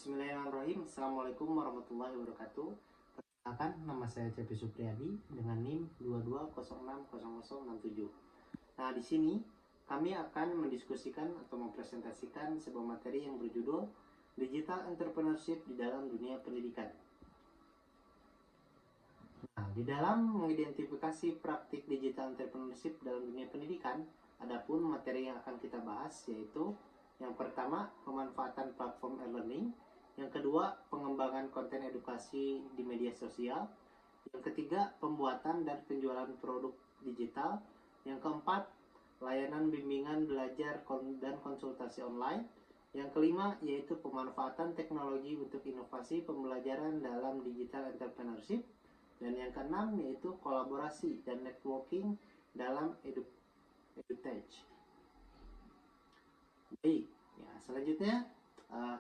Bismillahirrahmanirrahim. Assalamualaikum warahmatullahi wabarakatuh. Perkenalkan, nama saya Cepi Supriyadi dengan NIM 22060067. Nah, di sini kami akan mendiskusikan atau mempresentasikan sebuah materi yang berjudul Digital Entrepreneurship di dalam dunia pendidikan. Nah, di dalam mengidentifikasi praktik digital entrepreneurship dalam dunia pendidikan, adapun materi yang akan kita bahas yaitu yang pertama, pemanfaatan platform e-learning. Yang kedua, pengembangan konten edukasi di media sosial. Yang ketiga, pembuatan dan penjualan produk digital. Yang keempat, layanan bimbingan belajar dan konsultasi online. Yang kelima, yaitu pemanfaatan teknologi untuk inovasi pembelajaran dalam digital entrepreneurship. Dan yang keenam, yaitu kolaborasi dan networking dalam edutech. Baik, ya, selanjutnya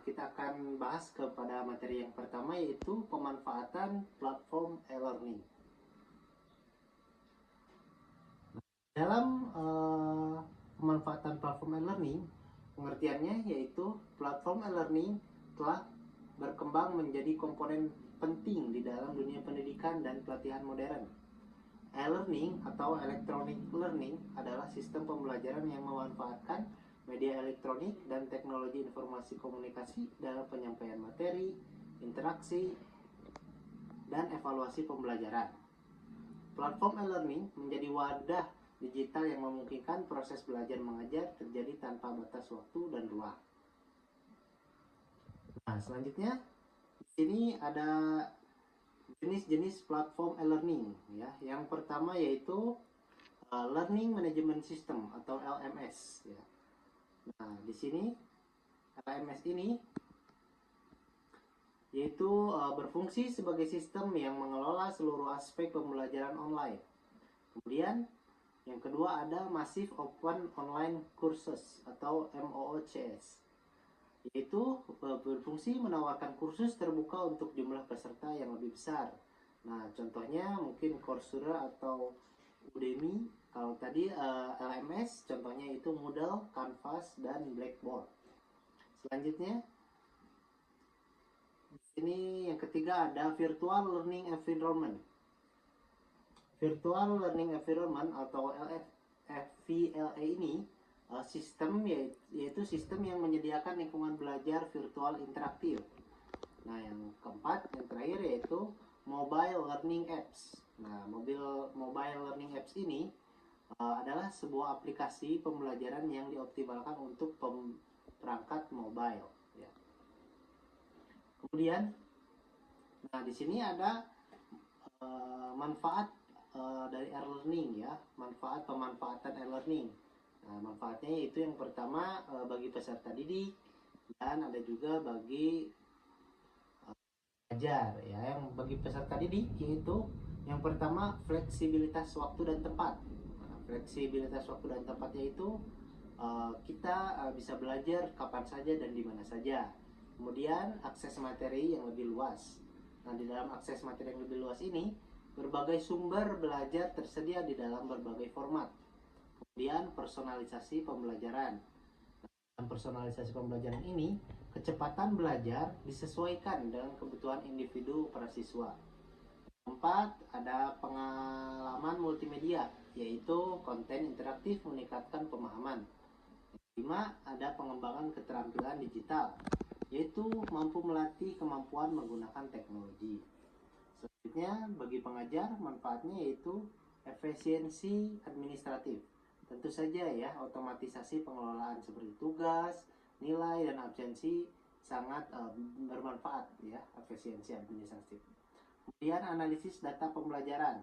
kita akan bahas kepada materi yang pertama, yaitu pemanfaatan platform e-learning. Dalam pemanfaatan platform e-learning, pengertiannya yaitu platform e-learning telah berkembang menjadi komponen penting di dalam dunia pendidikan dan pelatihan modern. E-learning atau electronic learning adalah sistem pembelajaran yang memanfaatkan media elektronik dan teknologi informasi komunikasi dalam penyampaian materi, interaksi, dan evaluasi pembelajaran. Platform e-learning menjadi wadah digital yang memungkinkan proses belajar mengajar terjadi tanpa batas waktu dan ruang. Nah, selanjutnya di sini ada jenis-jenis platform e-learning ya. Yang pertama yaitu Learning Management System atau LMS ya. Nah, di sini LMS ini yaitu berfungsi sebagai sistem yang mengelola seluruh aspek pembelajaran online. Kemudian yang kedua ada Massive Open Online Courses atau MOOCs, yaitu berfungsi menawarkan kursus terbuka untuk jumlah peserta yang lebih besar. Nah, contohnya mungkin Coursera atau Udemy. Kalau tadi LMS contohnya itu Moodle, Canvas, dan Blackboard. Selanjutnya ini yang ketiga ada Virtual Learning Environment. Virtual Learning Environment atau VLE ini sistem yaitu sistem yang menyediakan lingkungan belajar virtual interaktif. Nah, yang keempat, yang terakhir yaitu Mobile Learning Apps. Nah, mobile learning apps ini adalah sebuah aplikasi pembelajaran yang dioptimalkan untuk perangkat mobile. Ya. Kemudian, nah di sini ada manfaat dari e-learning ya, manfaat pemanfaatan e-learning. Nah, manfaatnya yaitu yang pertama bagi peserta didik dan ada juga bagi ajar ya. Yang bagi peserta didik yaitu yang pertama fleksibilitas waktu dan tempat. Nah, fleksibilitas waktu dan tempat yaitu kita bisa belajar kapan saja dan di mana saja. Kemudian akses materi yang lebih luas. Nah, di dalam akses materi yang lebih luas ini berbagai sumber belajar tersedia di dalam berbagai format. Kemudian personalisasi pembelajaran. Dalam personalisasi pembelajaran ini, kecepatan belajar disesuaikan dengan kebutuhan individu para siswa. Keempat, ada pengalaman multimedia, yaitu konten interaktif meningkatkan pemahaman. Kelima, ada pengembangan keterampilan digital, yaitu mampu melatih kemampuan menggunakan teknologi. Selanjutnya, bagi pengajar, manfaatnya yaitu efisiensi administratif. Tentu saja ya, otomatisasi pengelolaan seperti tugas, nilai, dan absensi sangat bermanfaat ya, efisiensi administratif. Kemudian analisis data pembelajaran.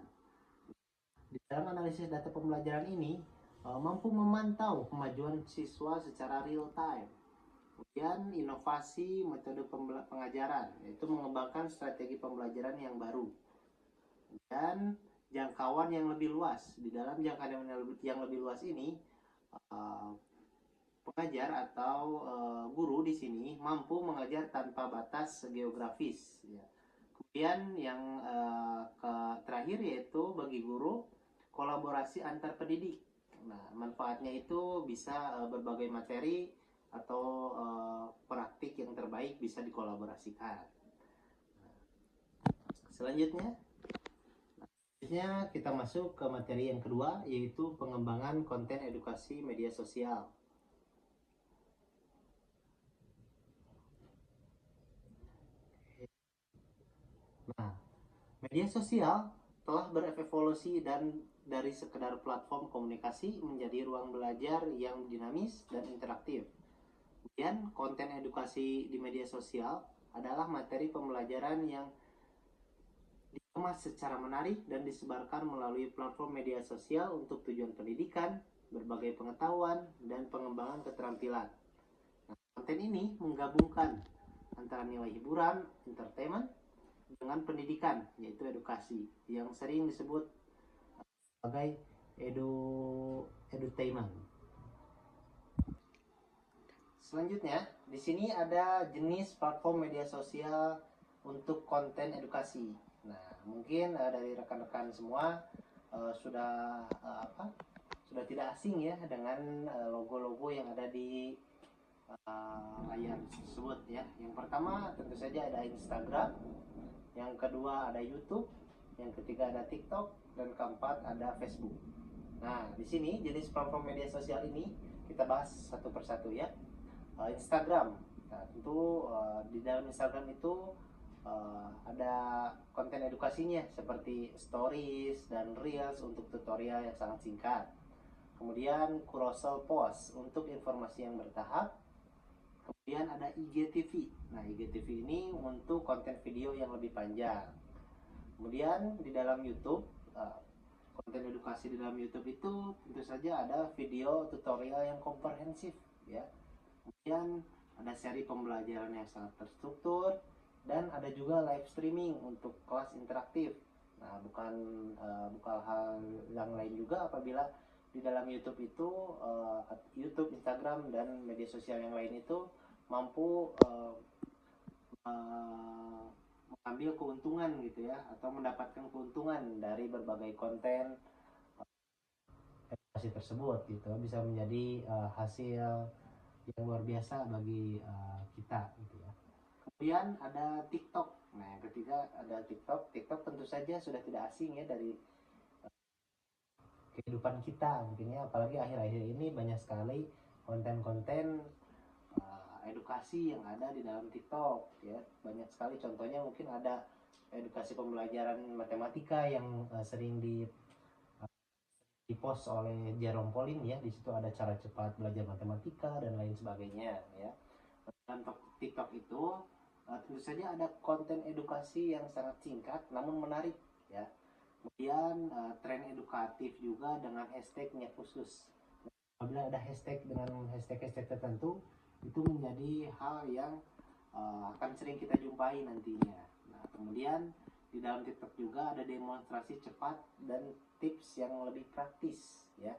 Di dalam analisis data pembelajaran ini mampu memantau kemajuan siswa secara real time. Kemudian inovasi metode pengajaran, yaitu mengembangkan strategi pembelajaran yang baru. Dan jangkauan yang lebih luas. Di dalam jangkauan yang lebih luas ini pengajar atau guru di sini mampu mengajar tanpa batas geografis ya. Kemudian yang terakhir yaitu bagi guru kolaborasi antar pendidik. Nah, manfaatnya itu bisa berbagai materi atau praktik yang terbaik bisa dikolaborasikan. Selanjutnya kita masuk ke materi yang kedua, yaitu pengembangan konten edukasi media sosial. Nah, media sosial telah berevolusi dan dari sekedar platform komunikasi menjadi ruang belajar yang dinamis dan interaktif. Kemudian, konten edukasi di media sosial adalah materi pembelajaran yang dikemas secara menarik dan disebarkan melalui platform media sosial untuk tujuan pendidikan, berbagai pengetahuan, dan pengembangan keterampilan. Nah, konten ini menggabungkan antara nilai hiburan, entertainment, dengan pendidikan, yaitu edukasi, yang sering disebut sebagai edutainment. Selanjutnya, di sini ada jenis platform media sosial untuk konten edukasi. Nah, mungkin dari rekan-rekan semua sudah tidak asing ya dengan logo-logo yang ada di layar tersebut ya. Yang pertama tentu saja ada Instagram, yang kedua ada YouTube, yang ketiga ada TikTok, dan keempat ada Facebook. Nah, di sini jenis platform media sosial ini kita bahas satu persatu ya. Instagram. Nah, tentu di dalam Instagram itu ada konten edukasinya seperti stories dan reels untuk tutorial yang sangat singkat. Kemudian carousel post untuk informasi yang bertahap. Kemudian ada IGTV. Nah, IGTV ini untuk konten video yang lebih panjang. Kemudian di dalam YouTube, konten edukasi di dalam YouTube itu tentu saja ada video tutorial yang komprehensif ya. Kemudian ada seri pembelajaran yang sangat terstruktur dan ada juga live streaming untuk kelas interaktif. Nah, bukan hal yang lain juga apabila di dalam YouTube itu YouTube, Instagram, dan media sosial yang lain itu mampu mengambil keuntungan gitu ya, atau mendapatkan keuntungan dari berbagai konten edukasi tersebut gitu, bisa menjadi hasil yang luar biasa bagi kita gitu ya. Kemudian ada TikTok. Nah, yang ketiga ada TikTok. TikTok tentu saja sudah tidak asing ya dari kehidupan kita mungkin ya, apalagi akhir-akhir ini banyak sekali konten-konten edukasi yang ada di dalam TikTok ya. Banyak sekali contohnya, mungkin ada edukasi pembelajaran matematika yang sering dipost oleh Jerome Pauline ya. Di situ ada cara cepat belajar matematika dan lain sebagainya ya. Dalam TikTok itu tentu saja ada konten edukasi yang sangat singkat namun menarik ya. Kemudian tren edukatif juga dengan hashtagnya khusus. Apabila ada hashtag dengan hashtag tertentu, itu menjadi hal yang akan sering kita jumpai nantinya. Nah, kemudian di dalam TikTok juga ada demonstrasi cepat dan tips yang lebih praktis ya.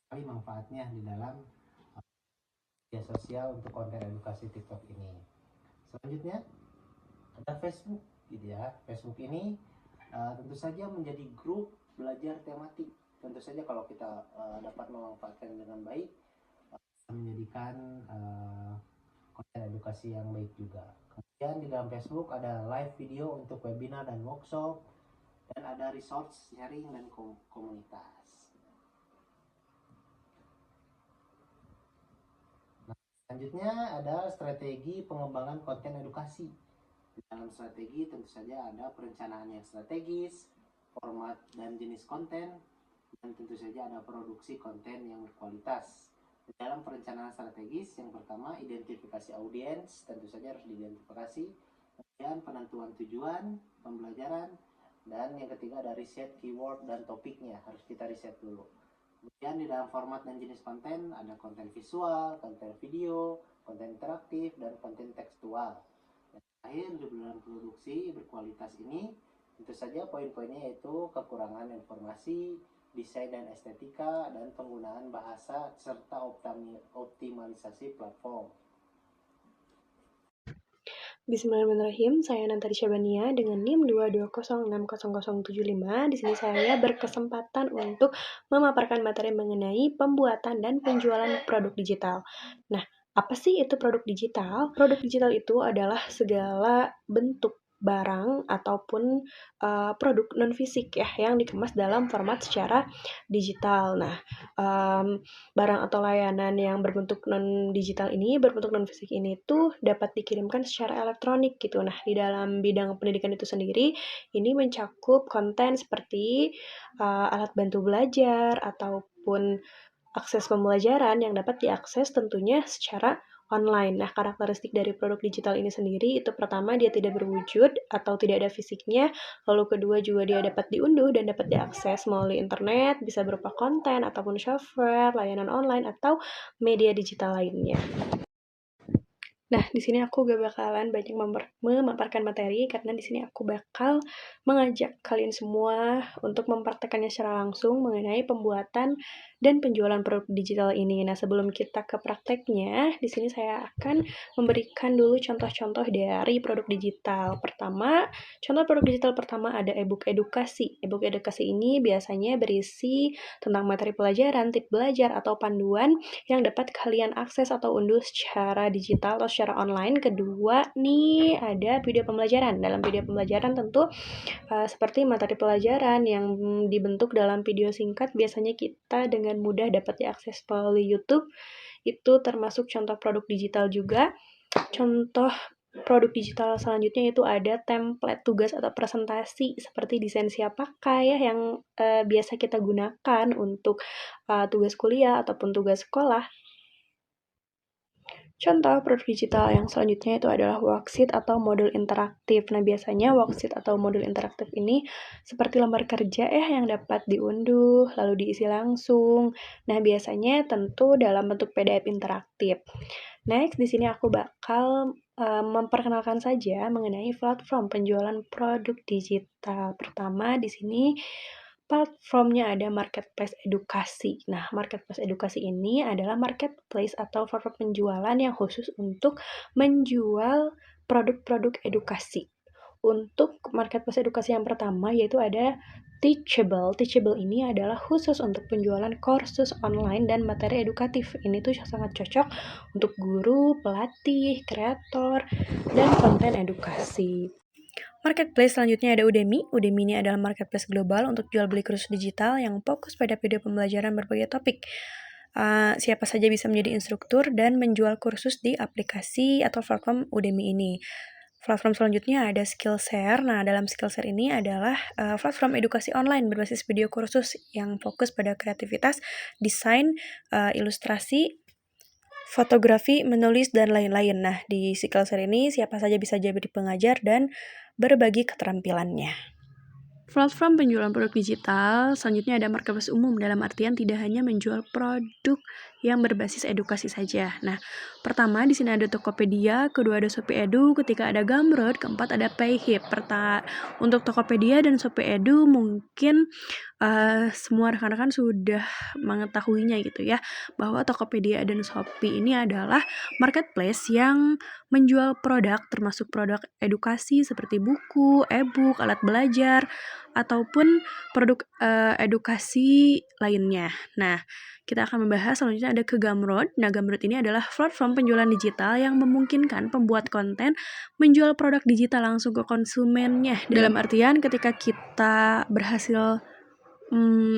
Sekali manfaatnya di dalam media sosial untuk konten edukasi TikTok ini. Selanjutnya ada Facebook gitu ya. Facebook ini tentu saja menjadi grup belajar tematik. Tentu saja kalau kita dapat memanfaatkan dengan baik, menjadikan konten edukasi yang baik juga. Kemudian di dalam Facebook ada live video untuk webinar dan workshop, dan ada resource sharing dan komunitas. Nah, selanjutnya ada strategi pengembangan konten edukasi. Di dalam strategi tentu saja ada perencanaan yang strategis, format dan jenis konten, dan tentu saja ada produksi konten yang berkualitas. Di dalam perencanaan strategis, yang pertama identifikasi audiens, tentu saja harus diidentifikasi. Kemudian penentuan tujuan pembelajaran, dan yang ketiga ada riset keyword dan topiknya, harus kita riset dulu. Kemudian di dalam format dan jenis konten ada konten visual, konten video, konten interaktif, dan konten tekstual. Dan terakhir di dalam produksi berkualitas ini tentu saja poin-poinnya yaitu kekurangan informasi, desain dan estetika, dan penggunaan bahasa serta optimalisasi platform. Bismillahirrahmanirrahim. Saya Nantari Syabania dengan NIM 220600075. Di sini saya berkesempatan untuk memaparkan materi mengenai pembuatan dan penjualan produk digital. Nah, Apa sih itu produk digital? Produk digital itu adalah segala bentuk barang ataupun produk non fisik ya yang dikemas dalam format secara digital. Nah, barang atau layanan yang berbentuk non digital ini, berbentuk non fisik ini tuh dapat dikirimkan secara elektronik gitu. Nah, di dalam bidang pendidikan itu sendiri, ini mencakup konten seperti alat bantu belajar ataupun akses pembelajaran yang dapat diakses tentunya secara online. Nah, karakteristik dari produk digital ini sendiri itu pertama dia tidak berwujud atau tidak ada fisiknya, lalu kedua juga dia dapat diunduh dan dapat diakses melalui internet, bisa berupa konten ataupun software, layanan online atau media digital lainnya. Nah, di sini aku gak bakalan banyak memaparkan materi karena di sini aku bakal mengajak kalian semua untuk mempraktekannya secara langsung mengenai pembuatan dan penjualan produk digital ini. Nah, sebelum kita ke prakteknya, di sini saya akan memberikan dulu contoh-contoh dari produk digital. Pertama, contoh produk digital pertama ada e-book edukasi. E-book edukasi ini biasanya berisi tentang materi pelajaran, tips belajar, atau panduan yang dapat kalian akses atau unduh secara digital atau secara online. Kedua nih ada video pembelajaran. Dalam video pembelajaran tentu seperti materi pelajaran yang dibentuk dalam video singkat, biasanya kita dengan mudah dapat diakses melalui YouTube. Itu termasuk contoh produk digital juga. Contoh produk digital selanjutnya itu ada template tugas atau presentasi seperti desain siap pakai ya yang biasa kita gunakan untuk tugas kuliah ataupun tugas sekolah. Contoh produk digital yang selanjutnya itu adalah worksheet atau modul interaktif. Nah, biasanya worksheet atau modul interaktif ini seperti lembar kerja yang dapat diunduh, lalu diisi langsung. Nah, biasanya tentu dalam bentuk PDF interaktif. Next, di sini aku bakal memperkenalkan saja mengenai platform penjualan produk digital. Pertama, di sini platformnya ada marketplace edukasi. Nah, marketplace edukasi ini adalah marketplace atau platform penjualan yang khusus untuk menjual produk-produk edukasi. Untuk marketplace edukasi yang pertama yaitu ada Teachable. Teachable ini adalah khusus untuk penjualan kursus online dan materi edukatif. Ini tuh sangat cocok untuk guru, pelatih, kreator, dan konten edukasi. Marketplace selanjutnya ada Udemy. Udemy ini adalah marketplace global untuk jual beli kursus digital yang fokus pada video pembelajaran berbagai topik. Siapa saja bisa menjadi instruktur dan menjual kursus di aplikasi atau platform Udemy ini. Platform selanjutnya ada Skillshare. Nah, dalam Skillshare ini adalah platform edukasi online berbasis video kursus yang fokus pada kreativitas, desain, ilustrasi, fotografi, menulis, dan lain-lain. Nah, di Skillshare ini siapa saja bisa jadi pengajar dan berbagi keterampilannya. Platform penjualan produk digital selanjutnya ada marketplace umum, dalam artian tidak hanya menjual produk yang berbasis edukasi saja. Nah, pertama di sini ada Tokopedia, kedua ada Shopee Edu, ketiga ada Gumroad, keempat ada Payhip. Untuk Tokopedia dan Shopee Edu mungkin semua rekan-rekan sudah mengetahuinya gitu ya, bahwa Tokopedia dan Shopee ini adalah marketplace yang menjual produk termasuk produk edukasi seperti buku, e-book, alat belajar, ataupun produk edukasi lainnya. Nah, kita akan membahas selanjutnya ada ke Gumroad. Nah, Gumroad ini adalah platform penjualan digital yang memungkinkan pembuat konten menjual produk digital langsung ke konsumennya. Dalam artian ketika kita berhasil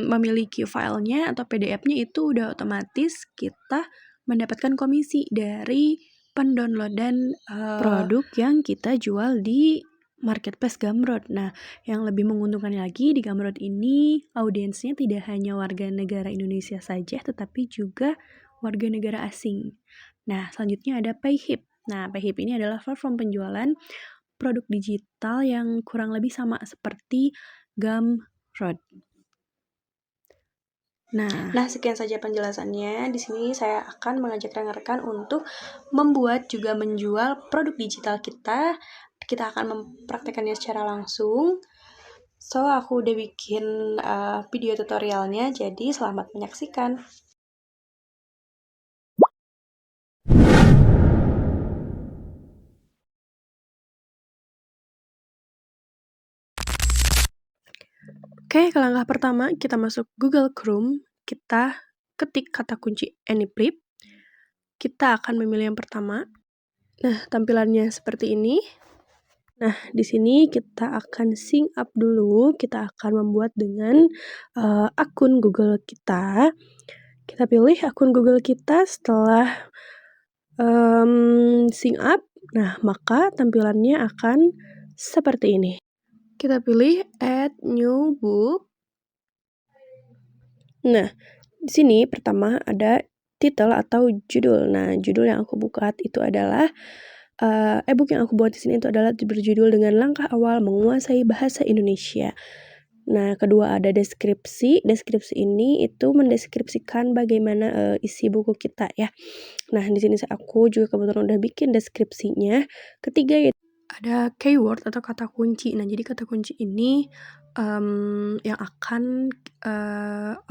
memiliki filenya atau PDF-nya itu udah otomatis kita mendapatkan komisi dari pendownloadan produk yang kita jual di marketplace Gumroad. Nah, yang lebih menguntungkan lagi di Gumroad ini audiensnya tidak hanya warga negara Indonesia saja tetapi juga warga negara asing. Nah, selanjutnya ada Payhip. Nah, Payhip ini adalah platform penjualan produk digital yang kurang lebih sama seperti Gumroad. Nah, sekian saja penjelasannya. Di sini saya akan mengajak rekan-rekan untuk membuat juga menjual produk digital kita. Kita akan mempraktekannya secara langsung. So, aku udah bikin video tutorialnya, jadi selamat menyaksikan. Oke, ke langkah pertama kita masuk Google Chrome, kita ketik kata kunci AnyFlip, kita akan memilih yang pertama. Nah, tampilannya seperti ini. Nah, di sini kita akan sync up dulu. Kita akan membuat dengan akun Google kita. Kita pilih akun Google kita setelah sync up. Nah, maka tampilannya akan seperti ini. Kita pilih add new book. Nah, di sini pertama ada title atau judul. Nah, judul yang aku buat itu adalah e-book yang aku buat di sini itu adalah berjudul dengan langkah awal menguasai bahasa Indonesia. Nah, kedua ada deskripsi. Deskripsi ini itu mendeskripsikan bagaimana isi buku kita ya. Nah, di sini aku juga kebetulan udah bikin deskripsinya. Ketiga ya ada keyword atau kata kunci. Nah, jadi kata kunci ini yang akan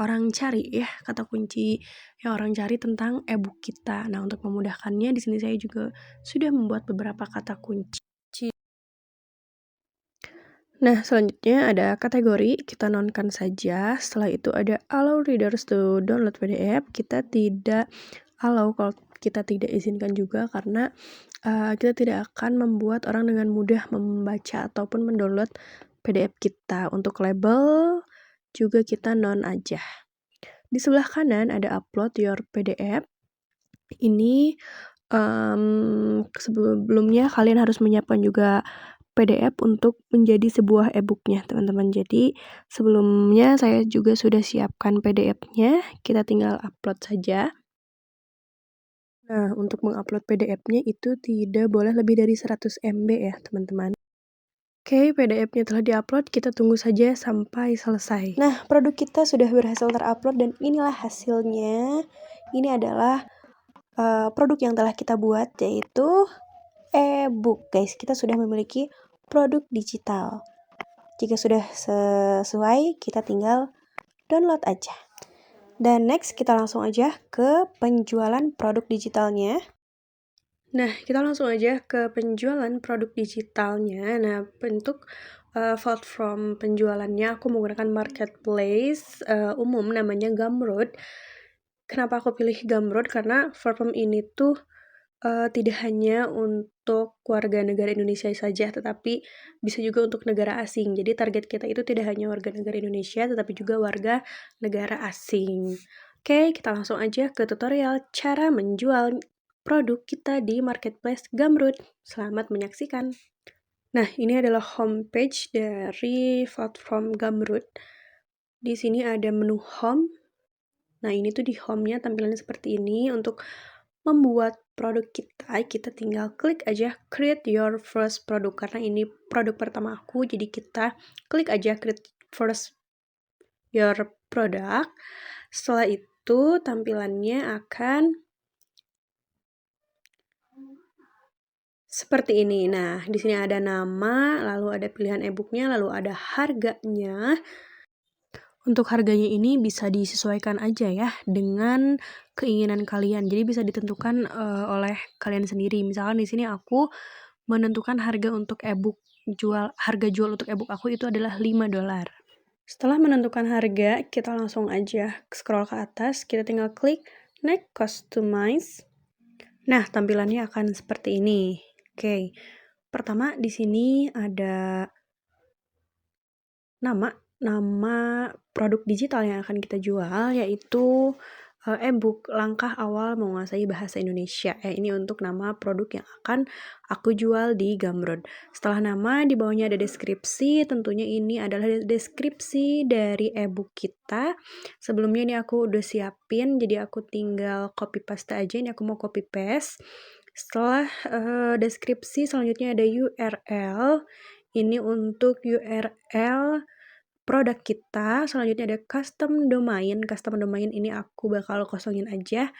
orang cari ya, kata kunci yang orang cari tentang e-book kita. Nah, untuk memudahkannya di sini saya juga sudah membuat beberapa kata kunci. Nah, selanjutnya ada kategori, kita nonkan saja. Setelah itu ada allow readers to download PDF. Kita tidak allow kalau kita tidak izinkan juga karena kita tidak akan membuat orang dengan mudah membaca ataupun mendownload PDF kita. Untuk label juga kita non aja. Di sebelah kanan ada upload your PDF. Ini sebelumnya kalian harus menyiapkan juga PDF untuk menjadi sebuah e-booknya teman-teman. Jadi sebelumnya saya juga sudah siapkan PDF-nya, kita tinggal upload saja. Nah, untuk mengupload PDF-nya itu tidak boleh lebih dari 100 MB ya teman-teman. Oke, PDF-nya telah diupload, kita tunggu saja sampai selesai. Nah, produk kita sudah berhasil terupload dan inilah hasilnya. Ini adalah produk yang telah kita buat, yaitu e-book guys. Kita sudah memiliki produk digital. Jika sudah sesuai, kita tinggal download aja. Dan next kita langsung aja ke penjualan produk digitalnya. Nah, kita langsung aja ke penjualan produk digitalnya. Nah, bentuk platform penjualannya aku menggunakan marketplace umum namanya Gumroad. Kenapa aku pilih Gumroad? Karena platform ini tuh tidak hanya untuk warga negara Indonesia saja, tetapi bisa juga untuk negara asing. Jadi target kita itu tidak hanya warga negara Indonesia, tetapi juga warga negara asing. Oke, kita langsung aja ke tutorial cara menjual produk kita di marketplace Gumroad. Selamat menyaksikan. Nah, ini adalah homepage dari platform Gumroad. Di sini ada menu home. Nah, ini tuh di home-nya tampilannya seperti ini. Untuk membuat produk kita tinggal klik aja create your first product karena ini produk pertama aku, jadi kita klik aja create first your product. Setelah itu tampilannya akan seperti ini. Nah, di sini ada nama, lalu ada pilihan e-booknya, lalu ada harganya. Untuk harganya ini bisa disesuaikan aja ya dengan keinginan kalian. Jadi bisa ditentukan oleh kalian sendiri. Misalkan di sini aku menentukan harga untuk e-book harga jual untuk e-book aku itu adalah $5. Setelah menentukan harga, kita langsung aja scroll ke atas, kita tinggal klik next customize. Nah, tampilannya akan seperti ini. Oke. Pertama di sini ada nama produk digital yang akan kita jual, yaitu e-book Langkah Awal Menguasai Bahasa Indonesia. Ini untuk nama produk yang akan aku jual di Gumroad. Setelah nama, di bawahnya ada deskripsi. Tentunya ini adalah deskripsi dari e-book kita. Sebelumnya ini aku udah siapin, jadi aku tinggal copy paste aja. Ini aku mau copy paste. Setelah deskripsi, selanjutnya ada URL. Ini untuk URL produk kita. Selanjutnya ada custom domain. Custom domain ini aku bakal kosongin aja.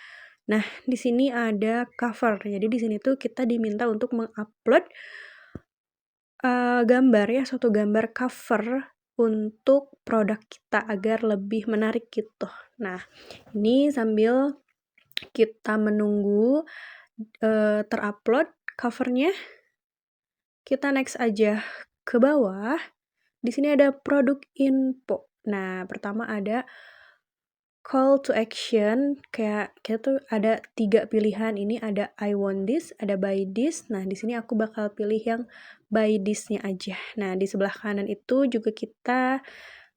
Nah, di sini ada cover. Jadi di sini tuh kita diminta untuk mengupload gambar ya, suatu gambar cover untuk produk kita agar lebih menarik gitu. Nah, ini sambil kita menunggu terupload covernya, kita next aja ke bawah. Di sini ada produk info. Nah, pertama ada call to action, kayak kita tuh ada 3 pilihan, ini ada I want this, ada buy this. Nah, di sini aku bakal pilih yang buy this-nya aja. Nah, di sebelah kanan itu juga kita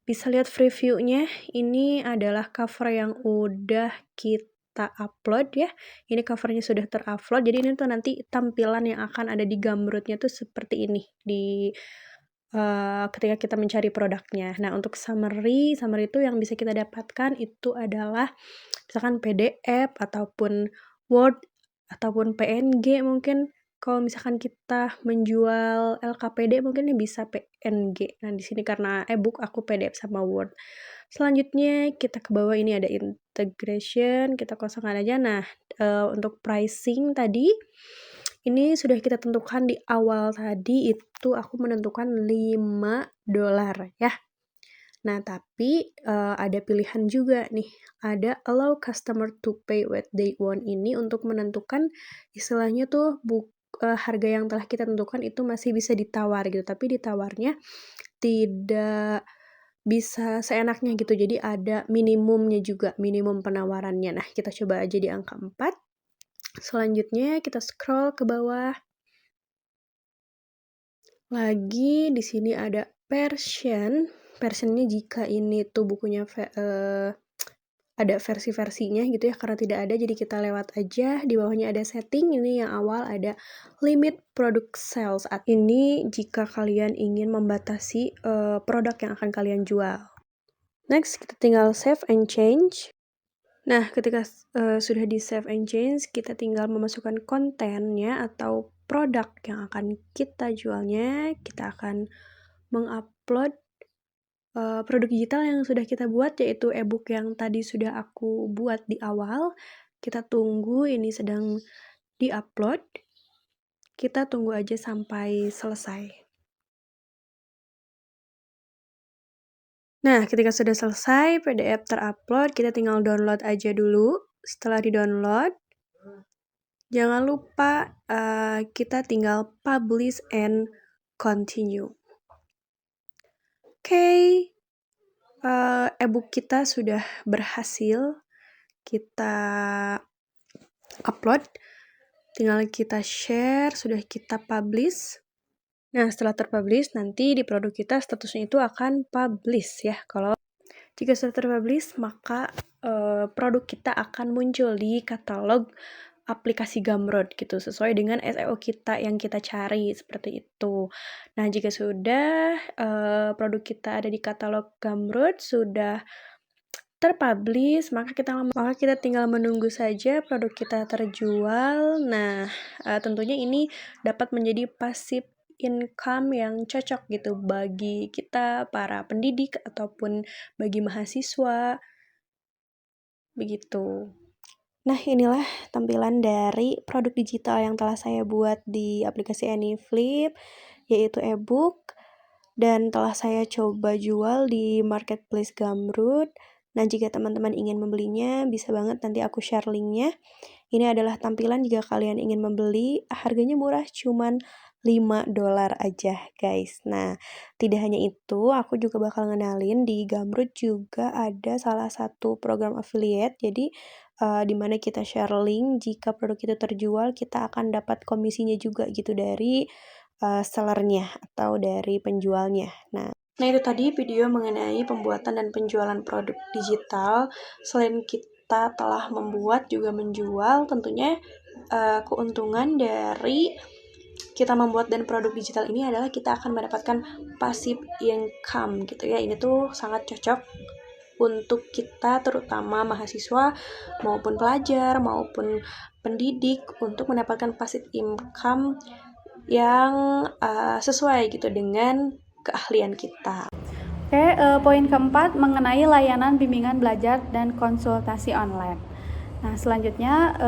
bisa lihat preview-nya. Ini adalah cover yang udah kita upload ya. Ini covernya sudah terupload. Jadi ini tuh nanti tampilan yang akan ada di Gumroad-nya tuh seperti ini di ketika kita mencari produknya. Nah, untuk summary itu yang bisa kita dapatkan itu adalah misalkan PDF ataupun Word ataupun PNG mungkin. Kalau misalkan kita menjual LKPD mungkin bisa PNG. Nah, di sini karena ebook aku PDF sama Word. Selanjutnya kita ke bawah ini ada integration, kita kosongkan aja. Nah, untuk pricing tadi ini sudah kita tentukan di awal tadi, itu aku menentukan $5 ya. Nah, tapi ada pilihan juga nih, ada allow customer to pay what they want ini untuk menentukan istilahnya tuh harga yang telah kita tentukan itu masih bisa ditawar gitu, tapi ditawarnya tidak bisa seenaknya gitu, jadi ada minimumnya juga, minimum penawarannya. Nah, kita coba aja di angka 4. Selanjutnya kita scroll ke bawah. Lagi di sini ada version. Versionnya jika ini tuh bukunya ada versi-versinya gitu ya, karena tidak ada jadi kita lewat aja. Di bawahnya ada setting, ini yang awal ada limit product sales. Ini jika kalian ingin membatasi produk yang akan kalian jual. Next, kita tinggal save and change. Nah, ketika sudah di save and change, kita tinggal memasukkan kontennya atau produk yang akan kita jualnya. Kita akan mengupload produk digital yang sudah kita buat, yaitu ebook yang tadi sudah aku buat di awal. Kita tunggu ini sedang di-upload. Kita tunggu aja sampai selesai. Nah, ketika sudah selesai, PDF terupload, kita tinggal download aja dulu. Setelah di-download, jangan lupa kita tinggal publish and continue. Oke, ebook kita sudah berhasil kita upload. Tinggal kita share, sudah kita publish. Nah, setelah terpublish, nanti di produk kita statusnya itu akan publish ya. Kalau jika sudah terpublish, maka produk kita akan muncul di katalog aplikasi Gumroad gitu, sesuai dengan SEO kita yang kita cari, seperti itu. Nah, jika sudah produk kita ada di katalog Gumroad, sudah terpublish, maka kita tinggal menunggu saja produk kita terjual. Nah, tentunya ini dapat menjadi passive income yang cocok gitu bagi kita para pendidik ataupun bagi mahasiswa begitu. Nah, inilah tampilan dari produk digital yang telah saya buat di aplikasi AnyFlip, yaitu ebook, dan telah saya coba jual di marketplace Gumroad. Nah, jika teman-teman ingin membelinya, bisa banget nanti aku share linknya. Ini adalah tampilan jika kalian ingin membeli, harganya murah, cuman $5 aja guys. Nah, tidak hanya itu, aku juga bakal ngenalin di Gumroad juga ada salah satu program affiliate. Jadi di mana kita share link, jika produk itu terjual, kita akan dapat komisinya juga gitu dari sellernya atau dari penjualnya. Nah, itu tadi video mengenai pembuatan dan penjualan produk digital. Selain kita telah membuat juga menjual, tentunya keuntungan dari kita membuat dan produk digital ini adalah kita akan mendapatkan passive income gitu ya. Ini tuh sangat cocok untuk kita, terutama mahasiswa maupun pelajar maupun pendidik, untuk mendapatkan passive income yang sesuai gitu dengan keahlian kita. Oke, poin keempat mengenai layanan bimbingan belajar dan konsultasi online. Nah, selanjutnya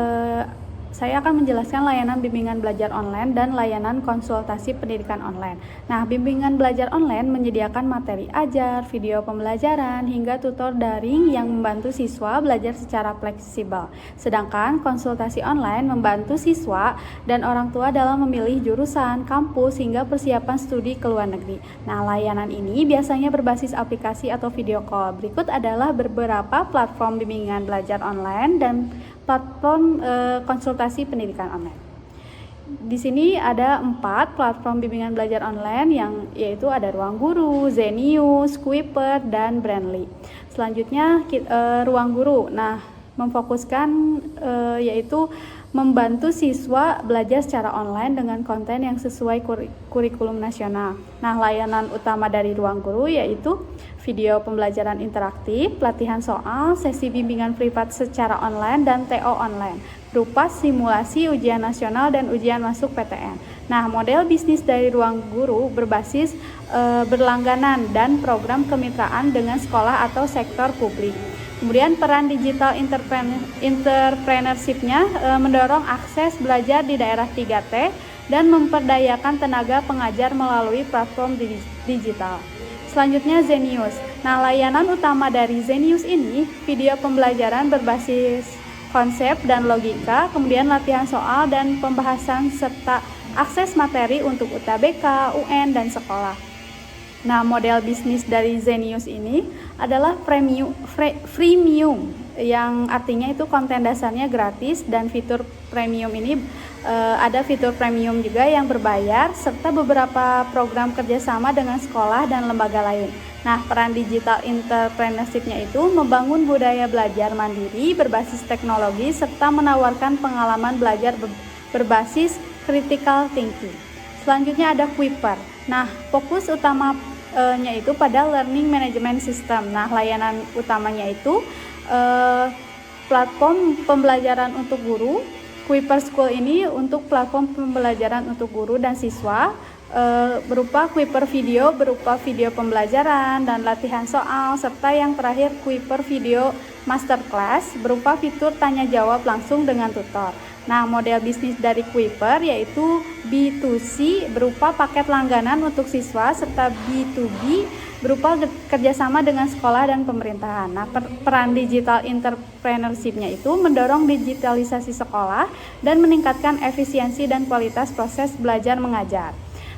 saya akan menjelaskan layanan bimbingan belajar online dan layanan konsultasi pendidikan online. Nah, bimbingan belajar online menyediakan materi ajar, video pembelajaran, hingga tutor daring yang membantu siswa belajar secara fleksibel. Sedangkan konsultasi online membantu siswa dan orang tua dalam memilih jurusan, kampus, hingga persiapan studi ke luar negeri. Nah, layanan ini biasanya berbasis aplikasi atau video call. Berikut adalah beberapa platform bimbingan belajar online dan platform konsultasi pendidikan online. Di sini ada 4 platform bimbingan belajar online yaitu ada Ruang Guru, Zenius, Kuiper, dan Brandly. Selanjutnya Ruang Guru. Nah, memfokuskan yaitu membantu siswa belajar secara online dengan konten yang sesuai kurikulum nasional. Nah, layanan utama dari Ruang Guru yaitu video pembelajaran interaktif, pelatihan soal, sesi bimbingan privat secara online, dan TO online berupa simulasi ujian nasional dan ujian masuk PTN. Nah, model bisnis dari Ruang Guru berbasis berlangganan dan program kemitraan dengan sekolah atau sektor publik. Kemudian peran digital entrepreneurship-nya mendorong akses belajar di daerah 3T dan memperdayakan tenaga pengajar melalui platform digital. Selanjutnya Zenius. Nah, layanan utama dari Zenius ini video pembelajaran berbasis konsep dan logika, kemudian latihan soal dan pembahasan serta akses materi untuk UTBK, UN, dan sekolah. Nah, model bisnis dari Zenius ini adalah freemium, yang artinya itu konten dasarnya gratis, dan fitur premium ini ada fitur premium juga yang berbayar, serta beberapa program kerjasama dengan sekolah dan lembaga lain. Nah, peran digital entrepreneurship-nya itu membangun budaya belajar mandiri berbasis teknologi, serta menawarkan pengalaman belajar berbasis critical thinking. Selanjutnya ada Kuiper. Nah, fokus utamanya itu pada learning management system. Nah, layanan utamanya itu platform pembelajaran untuk guru. Kuiper School ini untuk platform pembelajaran untuk guru dan siswa, berupa Kuiper video, berupa video pembelajaran dan latihan soal, serta yang terakhir Kuiper video masterclass berupa fitur tanya jawab langsung dengan tutor. Nah, model bisnis dari Kuiper yaitu B2C berupa paket langganan untuk siswa, serta B2B berupa kerjasama dengan sekolah dan pemerintahan. Nah, peran digital entrepreneurship-nya itu mendorong digitalisasi sekolah dan meningkatkan efisiensi dan kualitas proses belajar mengajar.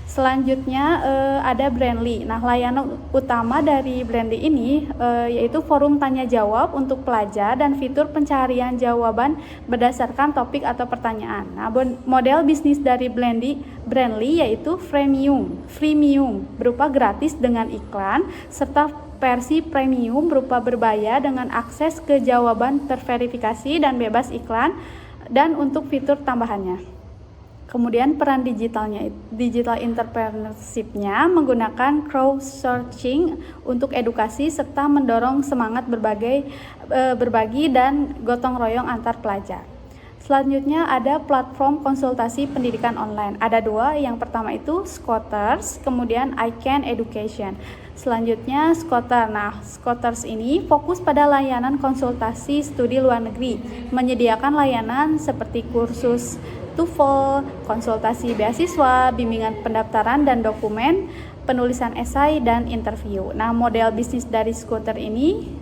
Selanjutnya ada Brandly. Nah, layanan utama dari Brandly ini yaitu forum tanya jawab untuk pelajar dan fitur pencarian jawaban berdasarkan topik atau pertanyaan. Nah, model bisnis dari Brandly yaitu freemium berupa gratis dengan iklan, serta versi premium berupa berbayar dengan akses ke jawaban terverifikasi dan bebas iklan, dan untuk fitur tambahannya. Kemudian peran digital entrepreneurship-nya menggunakan crowdsourcing untuk edukasi, serta mendorong semangat berbagi dan gotong royong antar pelajar. Selanjutnya ada platform konsultasi pendidikan online. Ada 2, yang pertama itu Scholars, kemudian iCan Education. Selanjutnya Scholars. Nah, Scholars ini fokus pada layanan konsultasi studi luar negeri, menyediakan layanan seperti kursus TOEFL, konsultasi beasiswa, bimbingan pendaftaran dan dokumen, penulisan esai, dan interview. Nah, model bisnis dari Scholars ini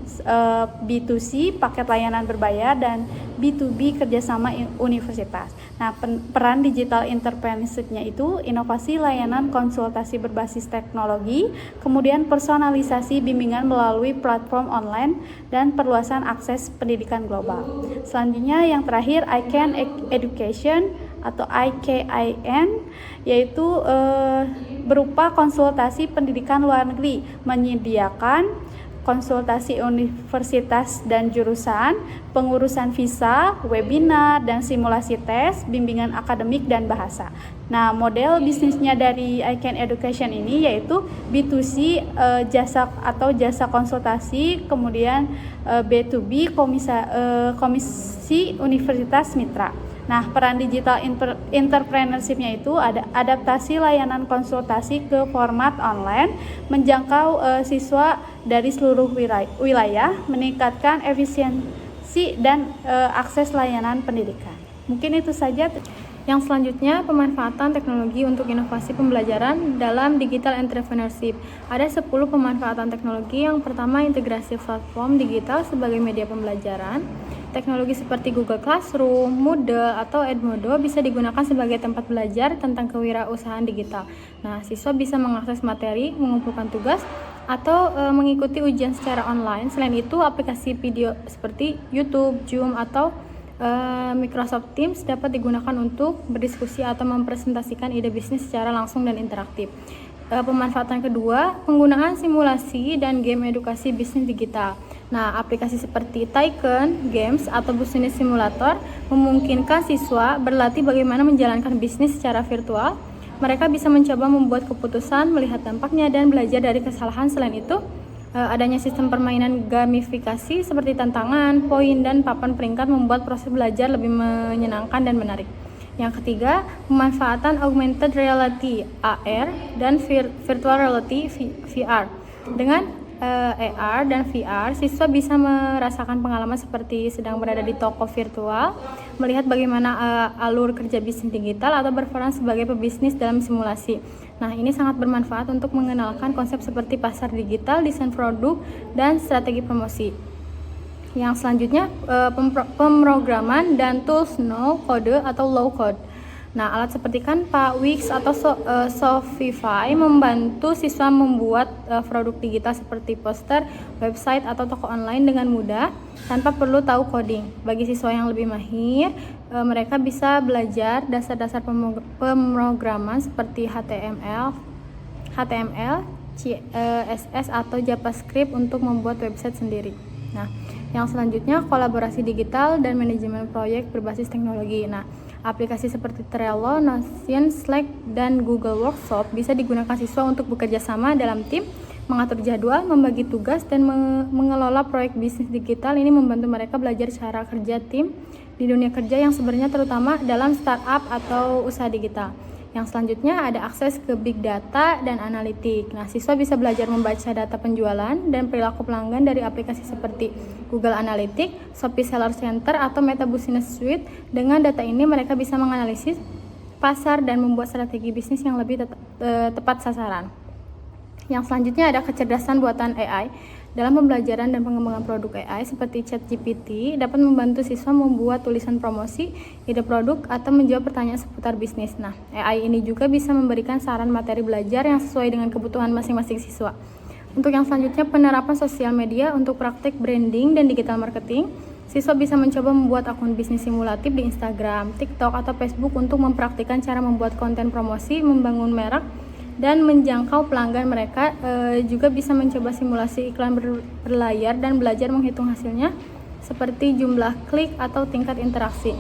B2C, paket layanan berbayar, dan B2B, kerjasama universitas. Nah, peran digital entrepreneurship-nya itu inovasi layanan konsultasi berbasis teknologi, kemudian personalisasi bimbingan melalui platform online, dan perluasan akses pendidikan global. Selanjutnya yang terakhir iCan Education atau IKIN, yaitu berupa konsultasi pendidikan luar negeri, menyediakan konsultasi universitas dan jurusan, pengurusan visa, webinar, dan simulasi tes, bimbingan akademik dan bahasa. Nah, model bisnisnya dari iCan Education ini yaitu B2C, jasa konsultasi, kemudian B2B, komisi universitas mitra. Nah, peran digital entrepreneurship-nya itu ada adaptasi layanan konsultasi ke format online, menjangkau siswa dari seluruh wilayah, meningkatkan efisiensi dan akses layanan pendidikan. Mungkin itu saja. Yang selanjutnya, pemanfaatan teknologi untuk inovasi pembelajaran dalam digital entrepreneurship. Ada 10 pemanfaatan teknologi. Yang pertama, integrasi platform digital sebagai media pembelajaran. Teknologi seperti Google Classroom, Moodle, atau Edmodo bisa digunakan sebagai tempat belajar tentang kewirausahaan digital. Nah, siswa bisa mengakses materi, mengumpulkan tugas, atau mengikuti ujian secara online. Selain itu, aplikasi video seperti YouTube, Zoom, atau Microsoft Teams dapat digunakan untuk berdiskusi atau mempresentasikan ide bisnis secara langsung dan interaktif. Pemanfaatan kedua, penggunaan simulasi dan game edukasi bisnis digital. Nah, aplikasi seperti Tycoon, Games, atau bisnis simulator memungkinkan siswa berlatih bagaimana menjalankan bisnis secara virtual. Mereka bisa mencoba membuat keputusan, melihat dampaknya, dan belajar dari kesalahan. Selain itu, adanya sistem permainan gamifikasi seperti tantangan, poin, dan papan peringkat membuat proses belajar lebih menyenangkan dan menarik. Yang ketiga, pemanfaatan augmented reality (AR) dan virtual reality (VR). Dengan AR dan VR, siswa bisa merasakan pengalaman seperti sedang berada di toko virtual, melihat bagaimana alur kerja bisnis digital, atau berperan sebagai pebisnis dalam simulasi. Nah, ini sangat bermanfaat untuk mengenalkan konsep seperti pasar digital, desain produk, dan strategi promosi. Yang selanjutnya, pemrograman dan tools no code atau low code. Nah, alat seperti Canva, Wix, atau Shopify membantu siswa membuat produk digital seperti poster, website, atau toko online dengan mudah tanpa perlu tahu coding. Bagi siswa yang lebih mahir, mereka bisa belajar dasar-dasar pemrograman seperti HTML, CSS, atau JavaScript untuk membuat website sendiri. Nah, yang selanjutnya, kolaborasi digital dan manajemen proyek berbasis teknologi. Nah, aplikasi seperti Trello, Notion, Slack, dan Google Workshop bisa digunakan siswa untuk bekerja sama dalam tim, mengatur jadwal, membagi tugas, dan mengelola proyek bisnis digital. Ini membantu mereka belajar cara kerja tim di dunia kerja yang sebenarnya, terutama dalam startup atau usaha digital. Yang selanjutnya ada akses ke big data dan analitik. Nah, siswa bisa belajar membaca data penjualan dan perilaku pelanggan dari aplikasi seperti Google Analytics, Shopee Seller Center, atau Meta Business Suite. Dengan data ini mereka bisa menganalisis pasar dan membuat strategi bisnis yang lebih tepat sasaran. Yang selanjutnya ada kecerdasan buatan AI. Dalam pembelajaran dan pengembangan produk AI seperti ChatGPT dapat membantu siswa membuat tulisan promosi, ide produk, atau menjawab pertanyaan seputar bisnis. Nah, AI ini juga bisa memberikan saran materi belajar yang sesuai dengan kebutuhan masing-masing siswa. Untuk yang selanjutnya, penerapan sosial media untuk praktik branding dan digital marketing. Siswa bisa mencoba membuat akun bisnis simulatif di Instagram, TikTok, atau Facebook untuk mempraktikkan cara membuat konten promosi, membangun merek, dan menjangkau pelanggan. Mereka juga bisa mencoba simulasi iklan berlayar dan belajar menghitung hasilnya seperti jumlah klik atau tingkat interaksi.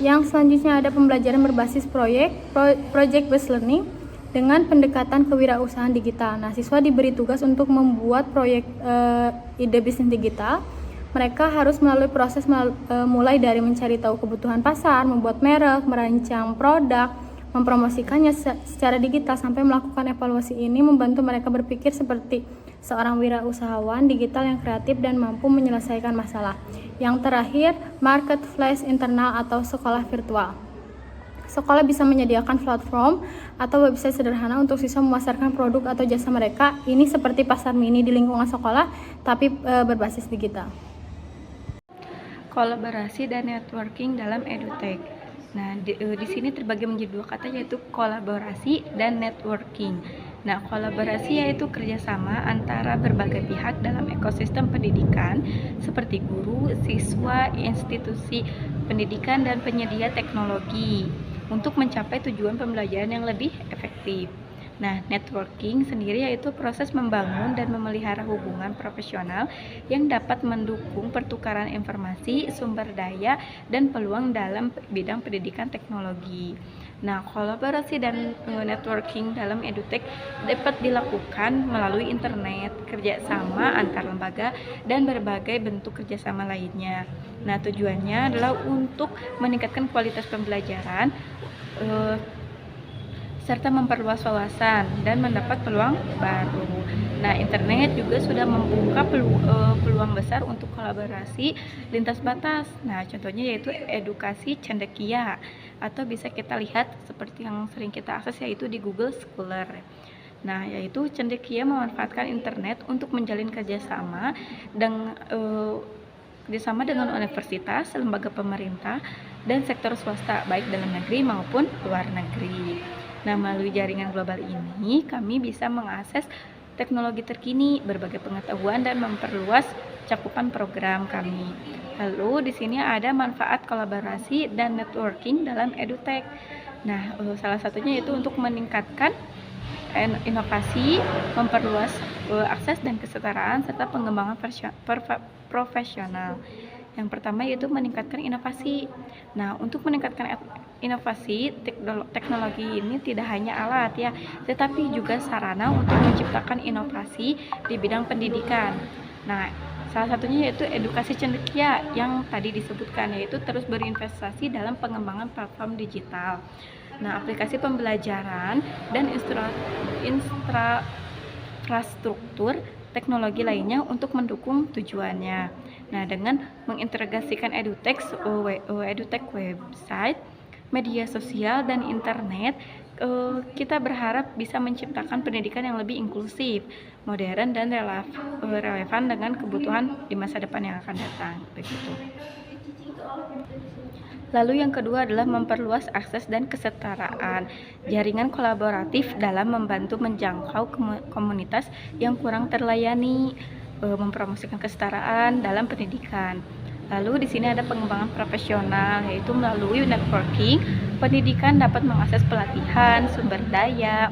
Yang selanjutnya ada pembelajaran berbasis project based learning dengan pendekatan kewirausahaan digital. Nah, siswa diberi tugas untuk membuat proyek ide bisnis digital. Mereka harus melalui proses mulai dari mencari tahu kebutuhan pasar, membuat merek, merancang produk, mempromosikannya secara digital, sampai melakukan evaluasi. Ini membantu mereka berpikir seperti seorang wirausahawan digital yang kreatif dan mampu menyelesaikan masalah. Yang terakhir, marketplace internal atau sekolah virtual. Sekolah bisa menyediakan platform atau website sederhana untuk siswa memasarkan produk atau jasa mereka. Ini seperti pasar mini di lingkungan sekolah, tapi berbasis digital. Kolaborasi dan networking dalam edutech. Nah, di sini terbagi menjadi dua kata, yaitu kolaborasi dan networking. Nah, kolaborasi yaitu kerjasama antara berbagai pihak dalam ekosistem pendidikan seperti guru, siswa, institusi pendidikan, dan penyedia teknologi untuk mencapai tujuan pembelajaran yang lebih efektif. Nah, networking sendiri yaitu proses membangun dan memelihara hubungan profesional yang dapat mendukung pertukaran informasi, sumber daya, dan peluang dalam bidang pendidikan teknologi. Nah, kolaborasi dan networking dalam edutech dapat dilakukan melalui internet, kerjasama antar lembaga, dan berbagai bentuk kerjasama lainnya. Nah, tujuannya adalah untuk meningkatkan kualitas pembelajaran, serta memperluas wawasan dan mendapat peluang baru. Nah, internet juga sudah membuka peluang besar untuk kolaborasi lintas batas. Nah, contohnya yaitu edukasi cendekia, atau bisa kita lihat seperti yang sering kita akses yaitu di Google Scholar. Nah, yaitu cendekia memanfaatkan internet untuk menjalin kerjasama dengan universitas, lembaga pemerintah, dan sektor swasta, baik dalam negeri maupun luar negeri. Nah, melalui jaringan global ini, kami bisa mengakses teknologi terkini, berbagai pengetahuan, dan memperluas cakupan program kami. Lalu di sini ada manfaat kolaborasi dan networking dalam edutech. Nah, salah satunya yaitu untuk meningkatkan inovasi, memperluas akses dan kesetaraan, serta pengembangan profesional. Yang pertama yaitu meningkatkan inovasi. Nah, untuk meningkatkan inovasi, teknologi ini tidak hanya alat ya, tetapi juga sarana untuk menciptakan inovasi di bidang pendidikan. Nah, salah satunya yaitu edukasi cendekia yang tadi disebutkan, yaitu terus berinvestasi dalam pengembangan platform digital. Nah, aplikasi pembelajaran dan infrastruktur teknologi lainnya untuk mendukung tujuannya. Nah, dengan mengintegrasikan edutech website, media sosial, dan internet, kita berharap bisa menciptakan pendidikan yang lebih inklusif, modern, dan relevan dengan kebutuhan di masa depan yang akan datang. Begitu. Lalu yang kedua adalah memperluas akses dan kesetaraan. Jaringan kolaboratif dalam membantu menjangkau komunitas yang kurang terlayani, mempromosikan kesetaraan dalam pendidikan. Lalu di sini ada pengembangan profesional, yaitu melalui networking, pendidikan dapat mengakses pelatihan, sumber daya,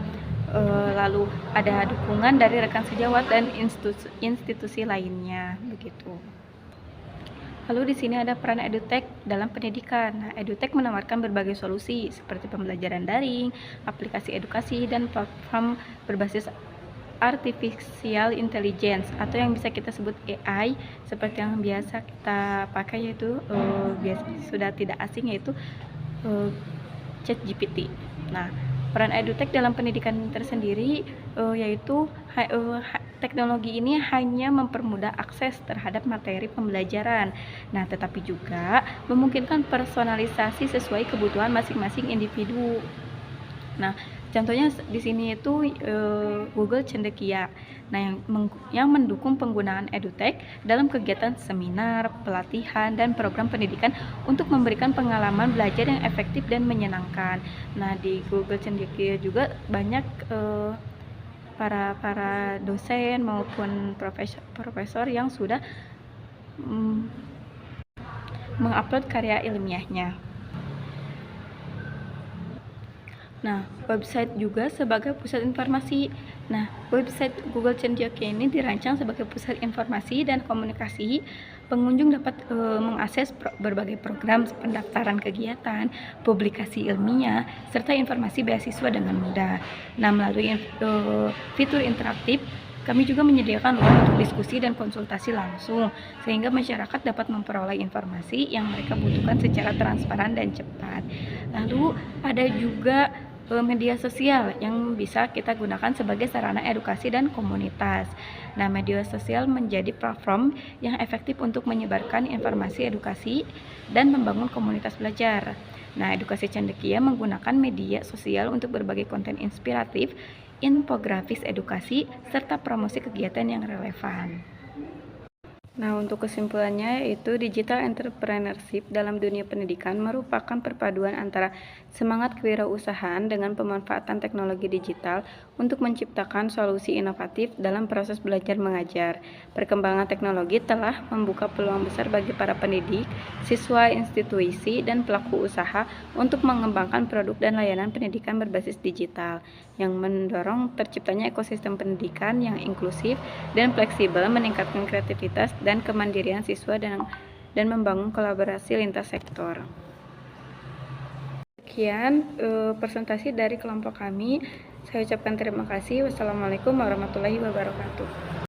lalu ada dukungan dari rekan sejawat dan institusi lainnya, begitu. Lalu di sini ada peran edutech dalam pendidikan. Nah, edutech menawarkan berbagai solusi seperti pembelajaran daring, aplikasi edukasi, dan platform berbasis artificial intelligence, atau yang bisa kita sebut AI, seperti yang biasa kita pakai, yaitu sudah tidak asing, yaitu ChatGPT. Nah, peran edutech dalam pendidikan tersendiri yaitu teknologi ini hanya mempermudah akses terhadap materi pembelajaran. Nah, tetapi juga memungkinkan personalisasi sesuai kebutuhan masing-masing individu. Nah, contohnya di sini itu Google Cendekia. Nah, yang mendukung penggunaan edutech dalam kegiatan seminar, pelatihan, dan program pendidikan untuk memberikan pengalaman belajar yang efektif dan menyenangkan. Nah, di Google Cendekia juga banyak para dosen maupun profesor yang sudah mengupload karya ilmiahnya. Nah, website juga sebagai pusat informasi. Nah, website Google Cendekia ini dirancang sebagai pusat informasi dan komunikasi. Pengunjung dapat mengakses berbagai program pendaftaran kegiatan, publikasi ilmiah, serta informasi beasiswa dengan mudah. Nah, melalui fitur interaktif, kami juga menyediakan ruang untuk diskusi dan konsultasi langsung, sehingga masyarakat dapat memperoleh informasi yang mereka butuhkan secara transparan dan cepat. Lalu ada juga media sosial yang bisa kita gunakan sebagai sarana edukasi dan komunitas. Nah, media sosial menjadi platform yang efektif untuk menyebarkan informasi edukasi dan membangun komunitas belajar. Nah, edukasi cendekia menggunakan media sosial untuk berbagai konten inspiratif, infografis edukasi, serta promosi kegiatan yang relevan. Nah, untuk kesimpulannya yaitu digital entrepreneurship dalam dunia pendidikan merupakan perpaduan antara semangat kewirausahaan dengan pemanfaatan teknologi digital untuk menciptakan solusi inovatif dalam proses belajar mengajar. Perkembangan teknologi telah membuka peluang besar bagi para pendidik, siswa, institusi, dan pelaku usaha untuk mengembangkan produk dan layanan pendidikan berbasis digital yang mendorong terciptanya ekosistem pendidikan yang inklusif dan fleksibel, meningkatkan kreativitas dan kemandirian siswa dan membangun kolaborasi lintas sektor. Sekian presentasi dari kelompok kami. Saya ucapkan terima kasih. Wassalamualaikum warahmatullahi wabarakatuh.